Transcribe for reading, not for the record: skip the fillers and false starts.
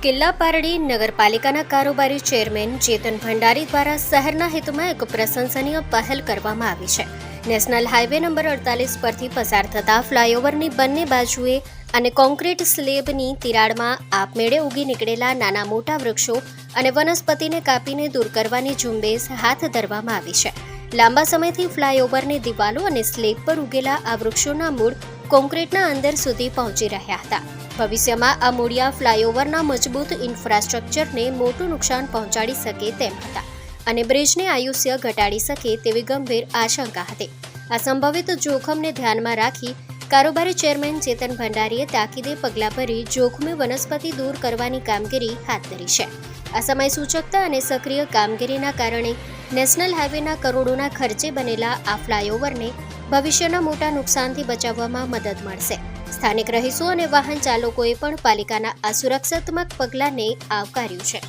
કિલ્લાપારડી નગરપાલિકાના કારોબારી ચેરમેન ચેતન ભંડારી દ્વારા શહેરના હિતમાં એક પ્રશંસનીય પહેલ કરવામાં આવી છે. નેશનલ હાઈવે નંબર 48 પરથી પસાર થતા ફ્લાયઓવરની બંને બાજુએ અને કોન્ક્રીટ સ્લેબની તિરાડમાં આપમેળે ઉગી નીકળેલા નાના મોટા વૃક્ષો અને વનસ્પતિને કાપીને દૂર કરવાની ઝુંબેશ હાથ ધરવામાં આવી છે. લાંબા સમયથી ફ્લાયઓવરની દિવાલો અને સ્લેબ પર ઉગેલા આ વૃક્ષોના મૂળ કોન્ક્રીટના અંદર સુધી પહોંચી રહ્યા હતા. ભવિષ્યમાં આ મૂળિયા ફ્લાયઓવરના મજબૂત ઇન્ફ્રાસ્ટ્રક્ચરને મોટું નુકસાન પહોંચાડી શકે તેમ હતા અને બ્રિજને આયુષ્ય ઘટાડી શકે તેવી ગંભીર આશંકા હતી. આ સંભવિત જોખમને ધ્યાનમાં રાખી કારોબારી ચેરમેન ચેતન ભંડારીએ તાકીદે પગલાં ભરી જોખમી વનસ્પતિ દૂર કરવાની કામગીરી હાથ ધરી છે. આ સમય સૂચકતા અને સક્રિય કામગીરીના કારણે નેશનલ હાઈવેના કરોડોના ખર્ચે બનેલા આ ફ્લાયઓવરને ભવિષ્યના મોટા નુકસાનથી બચાવવામાં મદદ મળશે. સ્થાનિક રહીશો અને વાહન ચાલકોએ પણ પાલિકાના આ સુરક્ષાત્મક પગલાંને આવકાર્યું છે.